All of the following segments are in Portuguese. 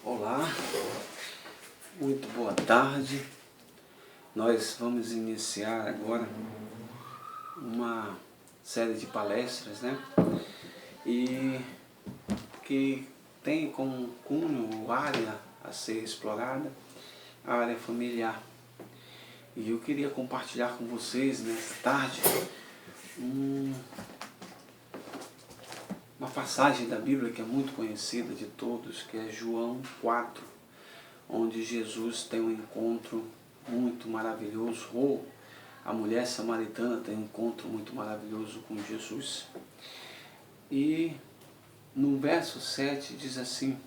Olá, muito boa tarde. Nós vamos iniciar agora uma série de palestras, E que tem como cunho, área a ser explorada, a área familiar. E eu queria compartilhar com vocês nesta tarde uma passagem da Bíblia que é muito conhecida de todos, que é João 4, onde Jesus tem um encontro muito maravilhoso, ou a mulher samaritana tem um encontro muito maravilhoso com Jesus. E no verso 7 diz assim,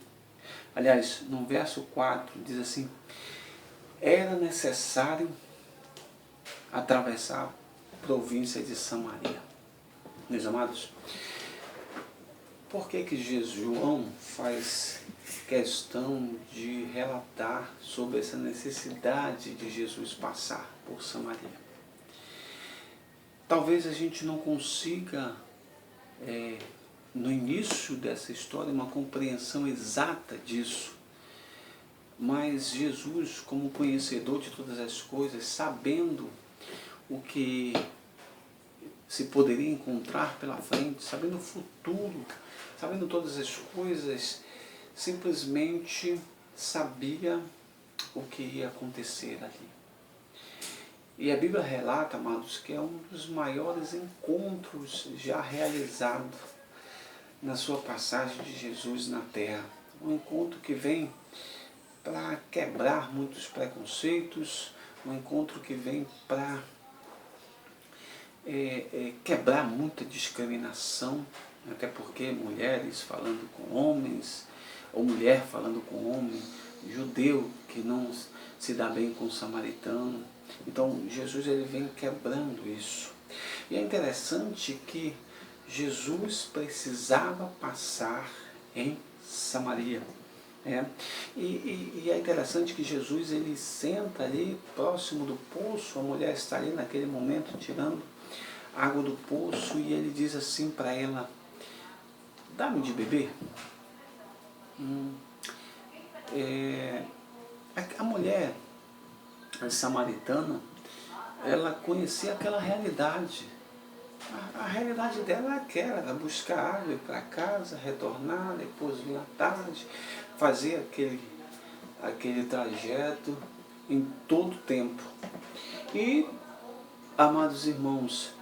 aliás, no verso 4 diz assim: era necessário atravessar a província de Samaria. Meus amados, por que João faz questão de relatar sobre essa necessidade de Jesus passar por Samaria? Talvez a gente não consiga, no início dessa história, uma compreensão exata disso, mas Jesus, como conhecedor de todas as coisas, sabendo o que se poderia encontrar pela frente, sabendo o futuro, sabendo todas as coisas, simplesmente sabia o que ia acontecer ali. E a Bíblia relata, amados, que é um dos maiores encontros já realizados na sua passagem de Jesus na Terra. Um encontro que vem para quebrar muitos preconceitos, um encontro que vem para quebrar muita discriminação, até porque mulheres falando com homens, ou mulher falando com homem, judeu que não se dá bem com o samaritano. Então Jesus ele vem quebrando isso. E é interessante que Jesus precisava passar em Samaria. E é interessante que Jesus ele senta ali próximo do poço, a mulher está ali naquele momento tirando água do poço e ele diz assim para ela: dá-me de beber. A mulher samaritana, ela conhecia aquela realidade. A realidade dela é aquela, era buscar água, ir para casa, retornar, depois vir à tarde, fazer aquele trajeto em todo o tempo. E, amados irmãos,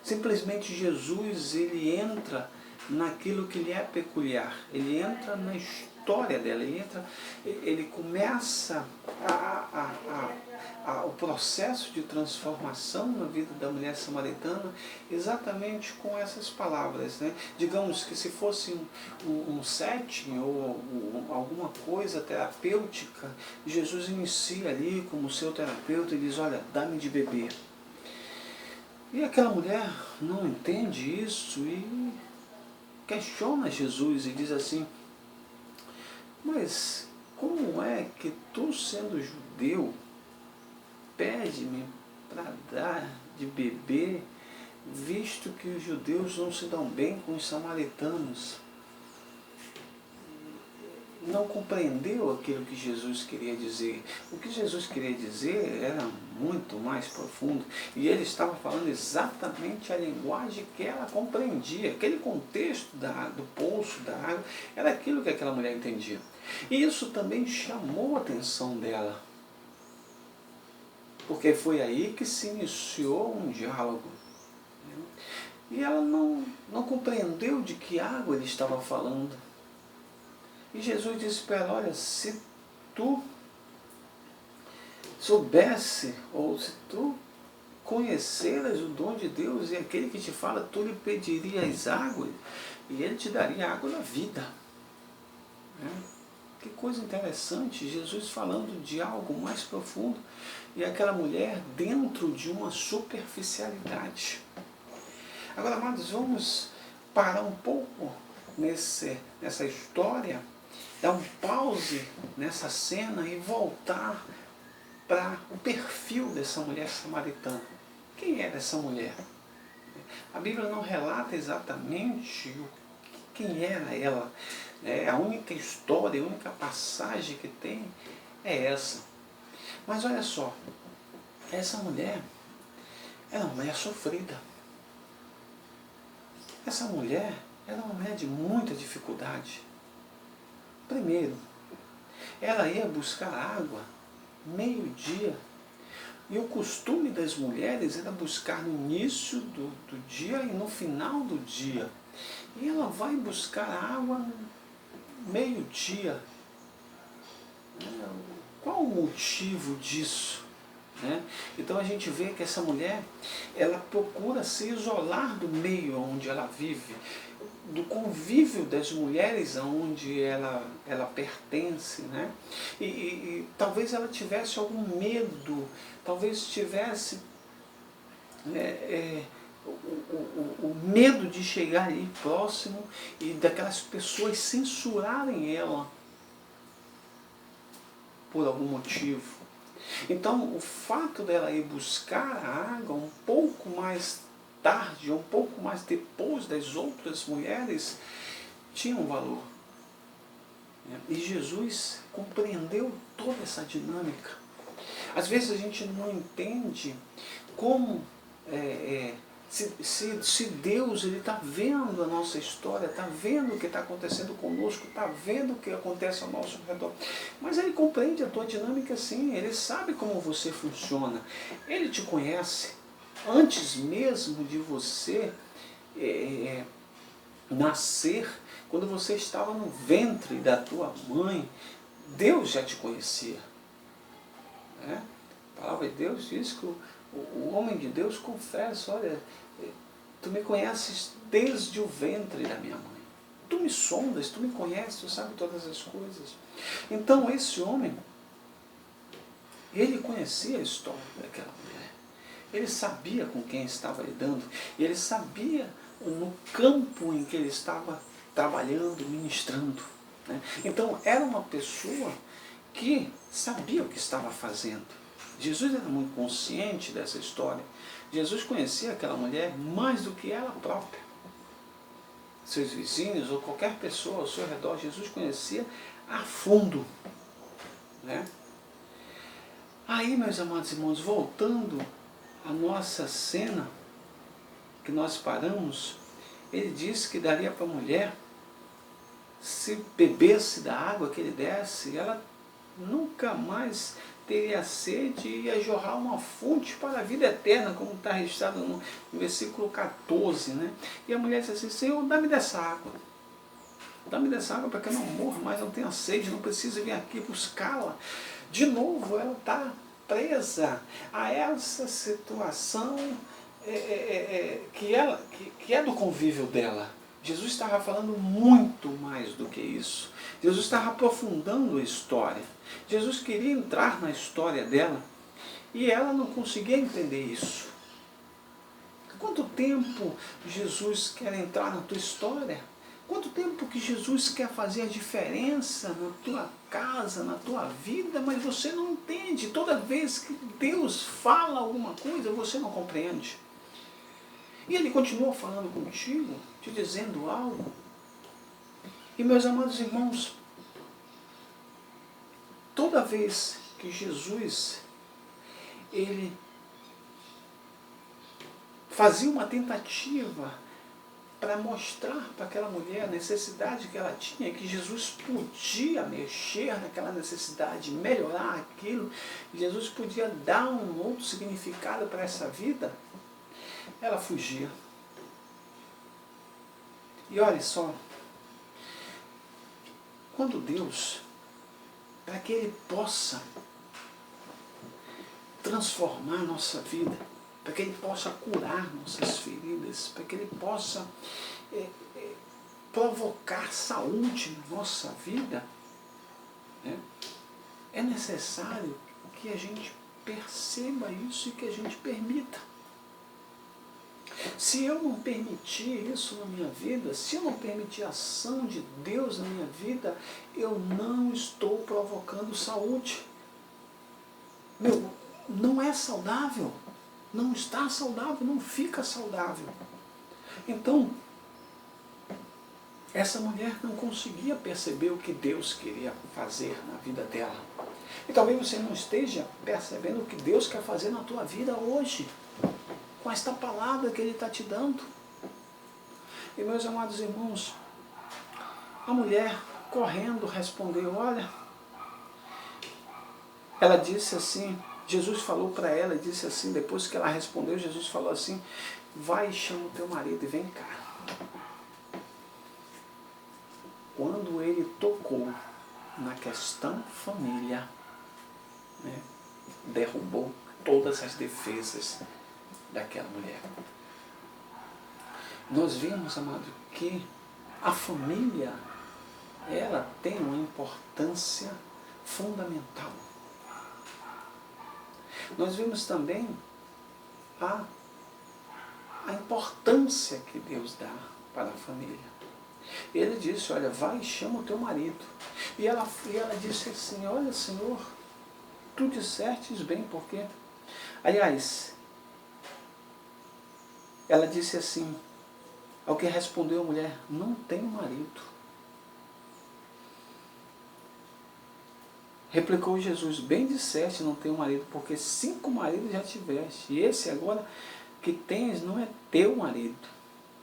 simplesmente Jesus, ele entra naquilo que lhe é peculiar, ele entra na história dela, ele começa o processo de transformação na vida da mulher samaritana exatamente com essas palavras. Digamos que se fosse um setting ou alguma coisa terapêutica, Jesus inicia ali como seu terapeuta e diz: olha, dá-me de beber. E aquela mulher não entende isso e questiona Jesus e diz assim: mas como é que tu, sendo judeu, pede-me para dar de beber, visto que os judeus não se dão bem com os samaritanos? Não compreendeu aquilo que Jesus queria dizer. O que Jesus queria dizer era muito mais profundo, e ele estava falando exatamente a linguagem que ela compreendia. Aquele contexto do poço, da água, era aquilo que aquela mulher entendia. E isso também chamou a atenção dela, porque foi aí que se iniciou um diálogo. E ela não compreendeu de que água ele estava falando. E Jesus disse para ela: olha, se tu soubesse, ou se tu conheceras o dom de Deus e aquele que te fala, tu lhe pedirias água e ele te daria água da vida. Que coisa interessante, Jesus falando de algo mais profundo e aquela mulher dentro de uma superficialidade. Agora, amados, vamos parar um pouco nessa história, dar um pause nessa cena e voltar para o perfil dessa mulher samaritana. Quem era essa mulher? A Bíblia não relata exatamente quem era ela. A única história, a única passagem que tem é essa. Mas olha só, essa mulher era uma mulher sofrida. Essa mulher era uma mulher de muita dificuldade. Primeiro, ela ia buscar água meio-dia. E o costume das mulheres era buscar no início do dia e no final do dia. E ela vai buscar água no meio-dia. Qual o motivo disso? Então a gente vê que essa mulher, ela procura se isolar do meio onde ela vive, do convívio das mulheres onde ela pertence, e talvez ela tivesse algum medo, talvez tivesse o medo de chegar ali próximo e daquelas pessoas censurarem ela por algum motivo. Então, o fato dela ir buscar a água um pouco mais tarde, um pouco mais depois das outras mulheres, tinha um valor. E Jesus compreendeu toda essa dinâmica. Às vezes a gente não entende como, se Deus está vendo a nossa história, está vendo o que está acontecendo conosco, está vendo o que acontece ao nosso redor. Mas Ele compreende a tua dinâmica sim, Ele sabe como você funciona. Ele te conhece antes mesmo de você nascer, quando você estava no ventre da tua mãe, Deus já te conhecia. A palavra de Deus diz que o homem de Deus confessa, olha, tu me conheces desde o ventre da minha mãe. Tu me sondas, tu me conheces, tu sabe todas as coisas. Então esse homem, ele conhecia a história daquela mulher. Ele sabia com quem estava lidando. Ele sabia no campo em que ele estava trabalhando, ministrando. Então era uma pessoa que sabia o que estava fazendo. Jesus era muito consciente dessa história. Jesus conhecia aquela mulher mais do que ela própria. Seus vizinhos ou qualquer pessoa ao seu redor, Jesus conhecia a fundo. Aí, meus amados irmãos, voltando à nossa cena que nós paramos, ele disse que daria para a mulher, se bebesse da água que ele desse, ela nunca mais teria sede e ia jorrar uma fonte para a vida eterna, como está registrado no versículo 14. E a mulher disse assim, Senhor, dá-me dessa água. Dá-me dessa água para que eu não morra mais, não tenha sede, não precisa vir aqui buscá-la. De novo, ela está presa a essa situação que é do convívio dela. Jesus estava falando muito mais do que isso. Jesus estava aprofundando a história. Jesus queria entrar na história dela e ela não conseguia entender isso. Quanto tempo Jesus quer entrar na tua história? Quanto tempo que Jesus quer fazer a diferença na tua casa, na tua vida, mas você não entende. Toda vez que Deus fala alguma coisa, você não compreende. E Ele continua falando contigo, te dizendo algo. E meus amados irmãos, toda vez que Jesus, ele fazia uma tentativa para mostrar para aquela mulher a necessidade que ela tinha, que Jesus podia mexer naquela necessidade, melhorar aquilo, Jesus podia dar um outro significado para essa vida, ela fugia. E olha só, quando Deus, para que Ele possa transformar a nossa vida, para que Ele possa curar nossas feridas, para que Ele possa provocar saúde na nossa vida, é necessário que a gente perceba isso e que a gente permita. Se eu não permitir isso na minha vida, se eu não permitir a ação de Deus na minha vida, eu não estou provocando saúde. Não é saudável. Não está saudável, não fica saudável. Então, essa mulher não conseguia perceber o que Deus queria fazer na vida dela. E talvez você não esteja percebendo o que Deus quer fazer na tua vida hoje, com esta palavra que Ele está te dando. E meus amados irmãos, a mulher correndo respondeu, olha, ela disse assim, Jesus falou para ela, disse assim, depois que ela respondeu, Jesus falou assim, vai e chama o teu marido e vem cá. Quando ele tocou na questão família, né, derrubou todas as defesas daquela mulher. Nós vimos, amado, que a família, ela tem uma importância fundamental. Nós vimos também a importância que Deus dá para a família. Ele disse, olha, vai e chama o teu marido. E ela disse assim, olha, Senhor, tu dissestes bem, porque... Aliás, ela disse assim, ao que respondeu a mulher, não tenho marido. Replicou Jesus, bem disseste, não tenho marido, porque 5 maridos já tiveste, e esse agora que tens não é teu marido.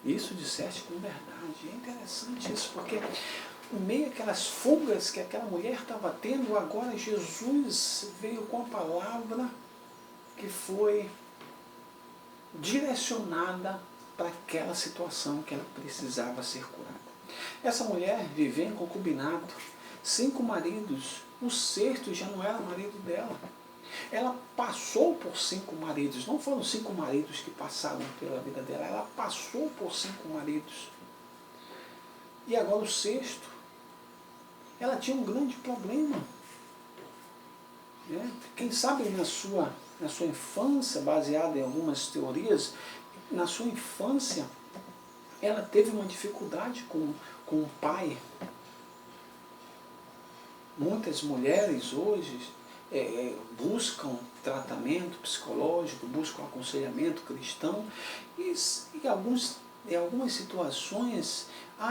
Isso disseste com verdade. É interessante isso, porque no meio daquelas fugas que aquela mulher estava tendo, agora Jesus veio com a palavra que foi direcionada para aquela situação que ela precisava ser curada. Essa mulher vivia em concubinato, 5 maridos, o 6º já não era marido dela. Ela passou por 5 maridos, não foram 5 maridos que passaram pela vida dela, ela passou por 5 maridos. E agora o 6º, ela tinha um grande problema. Né? Quem sabe na sua infância, baseada em algumas teorias, na sua infância, ela teve uma dificuldade com o pai. Muitas mulheres hoje buscam tratamento psicológico, buscam aconselhamento cristão e em algumas situações,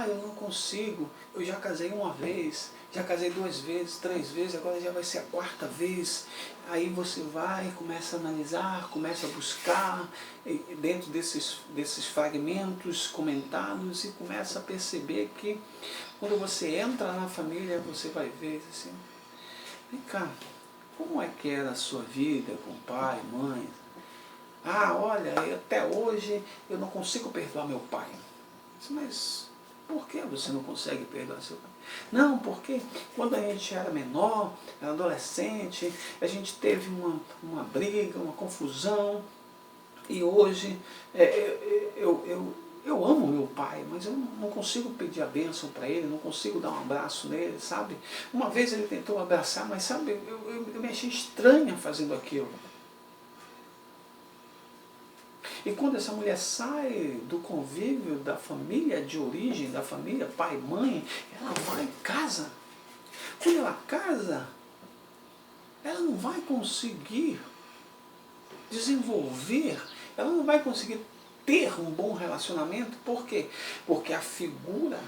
eu não consigo, eu já casei uma vez, já casei 2 vezes, 3 vezes, agora já vai ser a 4ª vez. Aí você vai, começa a analisar, começa a buscar dentro desses fragmentos comentados e começa a perceber que quando você entra na família, você vai ver assim, vem cá, como é que era a sua vida com pai, mãe? Olha, até hoje eu não consigo perdoar meu pai. Mas por que você não consegue perdoar seu pai? Não, porque quando a gente era menor, era adolescente, a gente teve uma briga, uma confusão, e hoje eu amo meu pai, mas eu não consigo pedir a bênção para ele, não consigo dar um abraço nele, sabe? Uma vez ele tentou abraçar, mas sabe, eu me achei estranha fazendo aquilo. E quando essa mulher sai do convívio da família de origem, da família pai e mãe, ela vai e casa. Quando ela casa, ela não vai conseguir desenvolver, ela não vai conseguir ter um bom relacionamento. Por quê? Porque a figura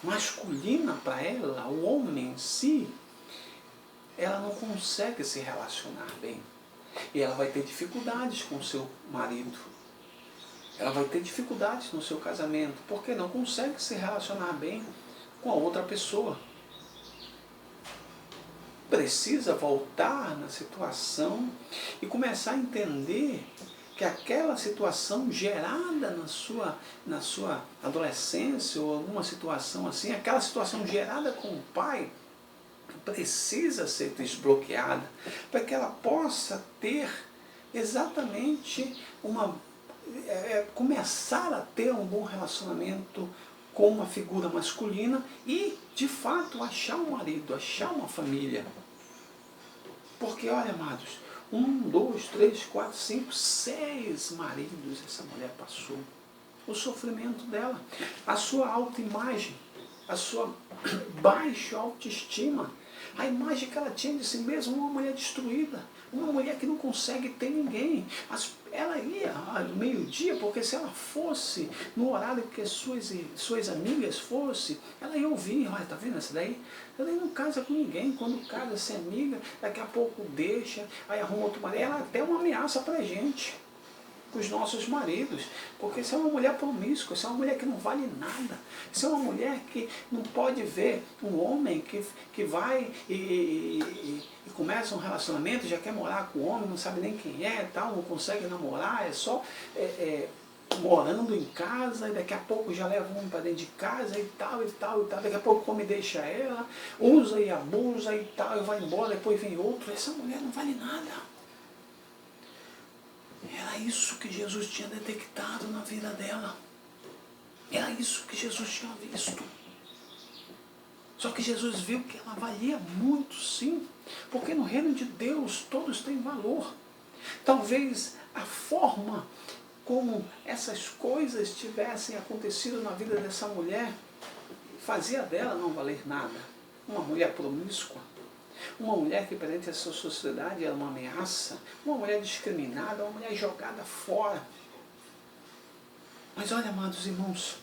masculina para ela, o homem em si, ela não consegue se relacionar bem. E ela vai ter dificuldades com o seu marido. Ela vai ter dificuldades no seu casamento, porque não consegue se relacionar bem com a outra pessoa. Precisa voltar na situação e começar a entender que aquela situação gerada na sua adolescência ou alguma situação assim, aquela situação gerada com o pai, precisa ser desbloqueada para que ela possa ter exatamente começar a ter um bom relacionamento com uma figura masculina e, de fato, achar um marido, achar uma família. Porque, olha, amados, 1, 2, 3, 4, 5, 6 maridos essa mulher passou. O sofrimento dela, a sua autoimagem, a sua baixa autoestima, a imagem que ela tinha de si mesma, uma mulher destruída. Uma mulher que não consegue ter ninguém. Ela ia ao meio-dia, porque se ela fosse no horário que suas amigas fossem, ela ia ouvir, olha, tá vendo essa daí? Ela não casa com ninguém. Quando casa, se amiga, daqui a pouco deixa, aí arruma outro marido. Ela é até uma ameaça pra gente, os nossos maridos, porque isso é uma mulher promíscua, isso é uma mulher que não vale nada, isso é uma mulher que não pode ver um homem que vai e começa um relacionamento, já quer morar com o homem, não sabe nem quem é, tal, não consegue namorar, é só morando em casa, e daqui a pouco já leva um homem para dentro de casa e tal, e tal, e tal, daqui a pouco come e deixa ela, usa e abusa e tal, e vai embora, depois vem outro. Essa mulher não vale nada. Era isso que Jesus tinha detectado na vida dela. Era isso que Jesus tinha visto. Só que Jesus viu que ela valia muito, sim. Porque no reino de Deus todos têm valor. Talvez a forma como essas coisas tivessem acontecido na vida dessa mulher fazia dela não valer nada. Uma mulher promíscua. Uma mulher que perante essa sociedade era uma ameaça, uma mulher discriminada, uma mulher jogada fora. Mas olha, amados irmãos,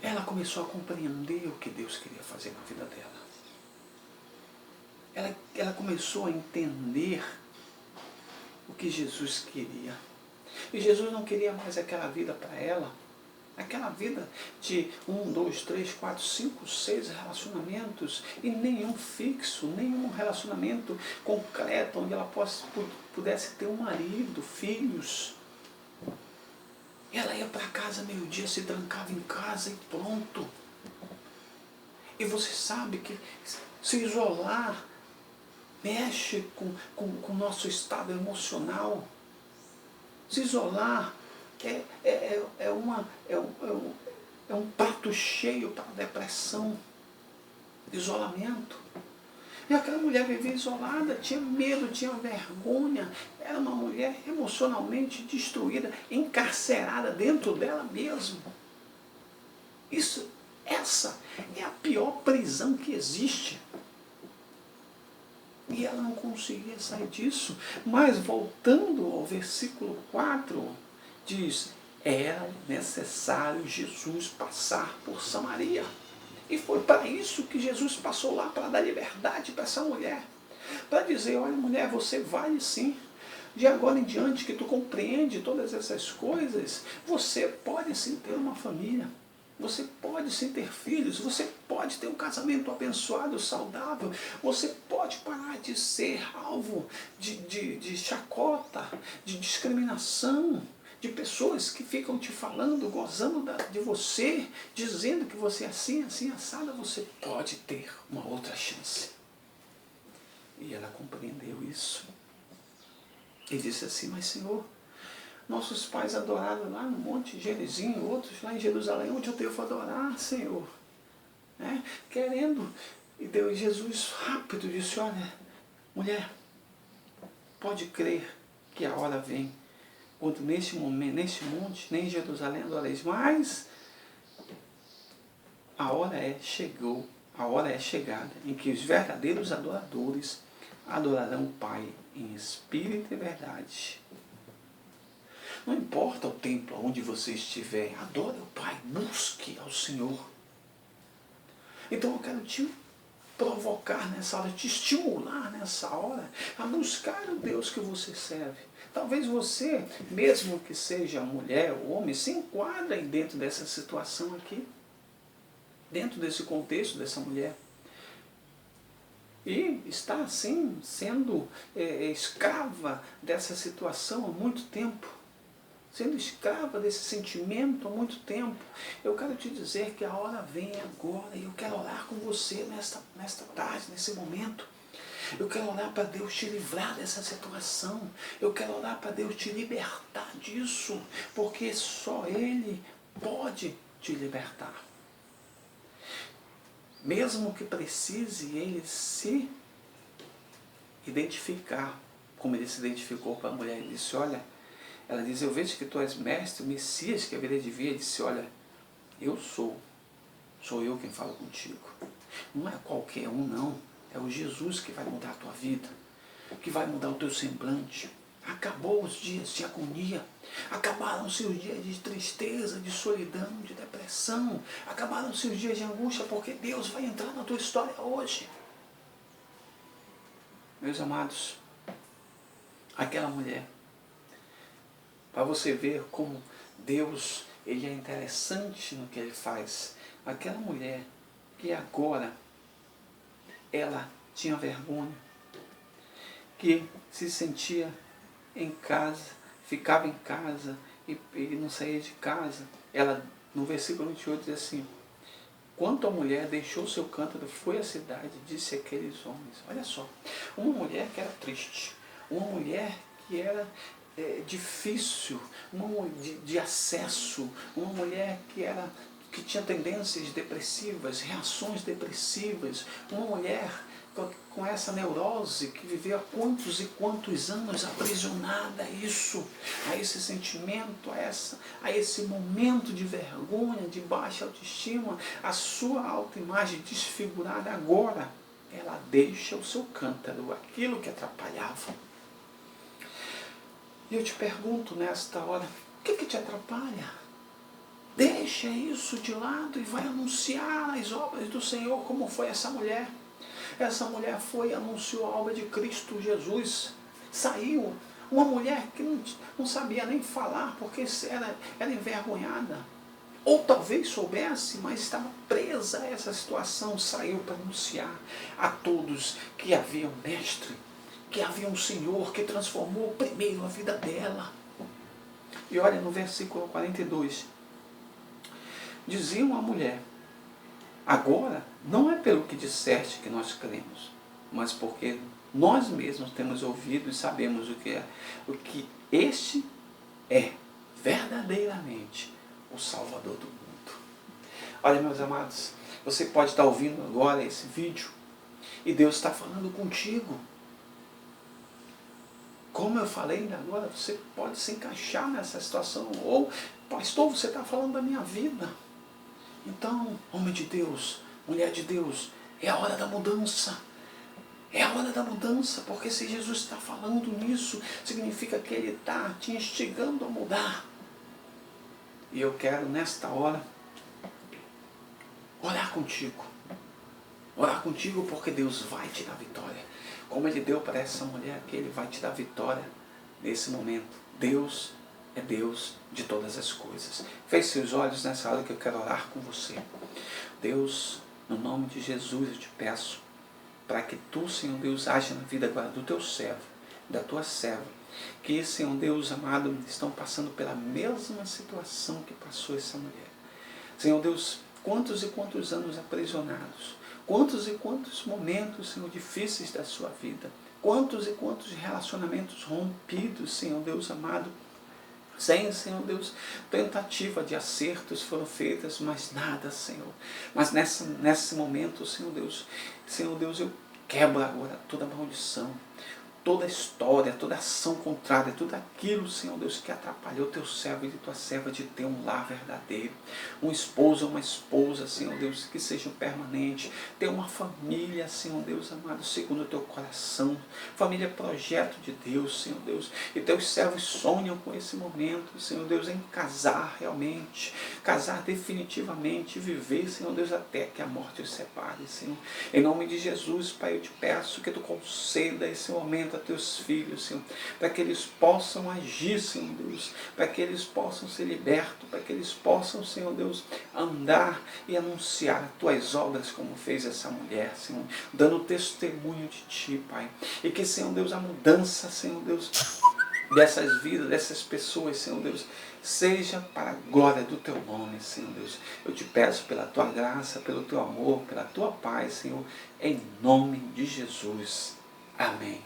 ela começou a compreender o que Deus queria fazer na vida dela. Ela começou a entender o que Jesus queria. E Jesus não queria mais aquela vida para ela, aquela vida de 1, 2, 3, 4, 5, 6 relacionamentos e nenhum fixo, nenhum relacionamento concreto onde ela pudesse ter um marido, filhos. Ela ia para casa meio-dia, se trancava em casa e pronto. E você sabe que se isolar mexe com o nosso estado emocional. Se isolar é um prato cheio para a depressão, isolamento. E aquela mulher vivia isolada, tinha medo, tinha vergonha, era uma mulher emocionalmente destruída, encarcerada dentro dela mesma. Essa é a pior prisão que existe. E ela não conseguia sair disso. Mas voltando ao versículo 4, diz: era necessário Jesus passar por Samaria. E foi para isso que Jesus passou lá, para dar liberdade para essa mulher. Para dizer, olha mulher, você vale sim. De agora em diante que tu compreende todas essas coisas, você pode sim ter uma família. Você pode sim ter filhos, você pode ter um casamento abençoado, saudável, você pode parar de ser alvo de chacota, de discriminação, de pessoas que ficam te falando, gozando de você, dizendo que você é assim, assim, assada. Você pode ter uma outra chance. E ela compreendeu isso. E disse assim, mas Senhor, nossos pais adoraram lá no Monte Gerizim, outros lá em Jerusalém, onde eu devo adorar, Senhor. Querendo. E Deus, Jesus rápido disse, olha, mulher, pode crer que a hora vem, quando neste momento, neste monte, nem em Jerusalém adoreis, mas a hora chegou, a hora é chegada, em que os verdadeiros adoradores adorarão o Pai em espírito e verdade. Não importa o templo onde você estiver, adore o Pai, busque ao Senhor. Então eu quero te provocar nessa hora, te estimular nessa hora a buscar o Deus que você serve. Talvez você, mesmo que seja mulher ou homem, se enquadre aí dentro dessa situação aqui, dentro desse contexto dessa mulher. E está assim, sendo escrava dessa situação há muito tempo. Sendo escrava desse sentimento há muito tempo. Eu quero te dizer que a hora vem agora e eu quero orar com você nesta tarde, nesse momento. Eu quero orar para Deus te livrar dessa situação. Eu quero orar para Deus te libertar disso, porque só Ele pode te libertar. Mesmo que precise Ele se identificar, como Ele se identificou para a mulher. Ele disse, olha, ela diz, eu vejo que tu és mestre, o Messias que haveria de vir. Ele disse, olha, eu sou eu quem falo contigo. Não é qualquer um, não. É o Jesus que vai mudar a tua vida, que vai mudar o teu semblante. Acabou os dias de agonia, acabaram-se os dias de tristeza, de solidão, de depressão, acabaram-se os dias de angústia, porque Deus vai entrar na tua história hoje. Meus amados, aquela mulher, para você ver como Deus, Ele é interessante no que Ele faz. Aquela mulher que agora, ela tinha vergonha, que se sentia em casa, ficava em casa e não saía de casa. Ela, no versículo 28, diz assim: quanto a mulher deixou seu cântaro, foi à cidade, disse àqueles homens. Olha só, uma mulher que era triste, uma mulher que era difícil, de acesso, uma mulher que tinha tendências depressivas, reações depressivas, uma mulher com essa neurose que viveu há quantos e quantos anos aprisionada a esse sentimento, a esse momento de vergonha, de baixa autoestima, a sua autoimagem desfigurada. Agora ela deixa o seu cântaro, aquilo que atrapalhava. E eu te pergunto nesta hora, o que te atrapalha? Deixa isso de lado e vai anunciar as obras do Senhor, como foi essa mulher. Essa mulher foi e anunciou a obra de Cristo Jesus. Saiu uma mulher que não sabia nem falar, porque era envergonhada. Ou talvez soubesse, mas estava presa a essa situação. Saiu para anunciar a todos que havia um mestre, que havia um Senhor que transformou primeiro a vida dela. E olha no versículo 42. Diziam à mulher: agora não é pelo que disseste que nós cremos, mas porque nós mesmos temos ouvido e sabemos o que este é verdadeiramente o Salvador do mundo. Olha, meus amados, você pode estar ouvindo agora esse vídeo e Deus está falando contigo. Como eu falei agora, você pode se encaixar nessa situação. Ou, pastor, você está falando da minha vida. Então, homem de Deus, mulher de Deus, é a hora da mudança. É a hora da mudança, porque se Jesus está falando nisso, significa que Ele está te instigando a mudar. E eu quero, nesta hora, orar contigo. Orar contigo porque Deus vai te dar vitória. Como Ele deu para essa mulher que Ele vai te dar vitória nesse momento. Deus é Deus de todas as coisas. Feche seus olhos nessa hora que eu quero orar com você. Deus, no nome de Jesus eu te peço para que tu, Senhor Deus, haja na vida agora do teu servo, da tua serva, que, Senhor Deus amado, estão passando pela mesma situação que passou essa mulher. Senhor Deus, quantos e quantos anos aprisionados, quantos e quantos momentos, Senhor, difíceis da sua vida, quantos e quantos relacionamentos rompidos, Senhor Deus amado, sem, Senhor Deus, tentativa de acertos foram feitas, mas nada, Senhor. Mas nesse momento, Senhor Deus, eu quebro agora toda maldição, toda história, toda ação contrária, tudo aquilo, Senhor Deus, que atrapalhou teu servo e tua serva de ter um lar verdadeiro, um esposo ou uma esposa, Senhor Deus, que seja permanente, ter uma família, Senhor Deus amado, segundo o teu coração, família projeto de Deus, Senhor Deus, e teus servos sonham com esse momento, Senhor Deus, em casar realmente, casar definitivamente, viver, Senhor Deus, até que a morte os separe, Senhor. Em nome de Jesus, Pai, eu te peço que tu conceda esse momento a teus filhos, Senhor, para que eles possam agir, Senhor Deus, para que eles possam ser libertos, para que eles possam, Senhor Deus, andar e anunciar as tuas obras como fez essa mulher, Senhor, dando testemunho de ti, Pai, e que, Senhor Deus, a mudança, Senhor Deus, dessas vidas, dessas pessoas, Senhor Deus, seja para a glória do teu nome, Senhor Deus. Eu te peço pela tua graça, pelo teu amor, pela tua paz, Senhor, em nome de Jesus. Amém.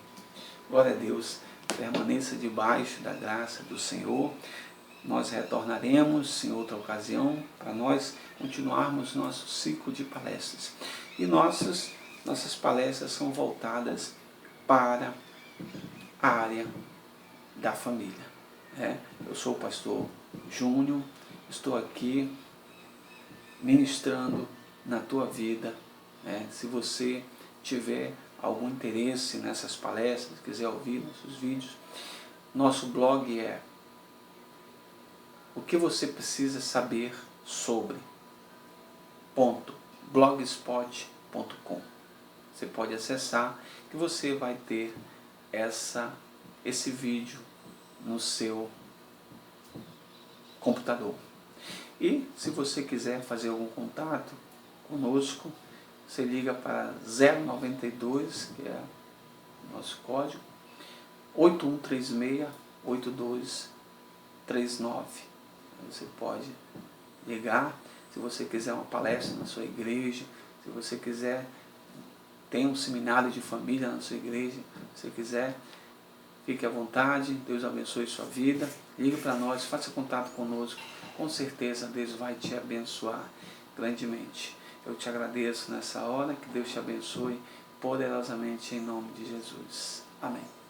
Glória a Deus, permaneça debaixo da graça do Senhor. Nós retornaremos em outra ocasião para nós continuarmos nosso ciclo de palestras. E nossas palestras são voltadas para a área da família. Eu sou o pastor Júnior, estou aqui ministrando na tua vida. Se você tiver algum interesse nessas palestras, quiser ouvir nossos vídeos, nosso blog é o que você precisa saber sobre .blogspot.com. Você pode acessar que você vai ter esse vídeo no seu computador. E se você quiser fazer algum contato conosco, você liga para 092, que é o nosso código, 8136-8239. Você pode ligar, se você quiser uma palestra na sua igreja, se você quiser, tem um seminário de família na sua igreja, se você quiser, fique à vontade, Deus abençoe sua vida, ligue para nós, faça contato conosco, com certeza Deus vai te abençoar grandemente. Eu te agradeço nessa hora, que Deus te abençoe poderosamente em nome de Jesus. Amém.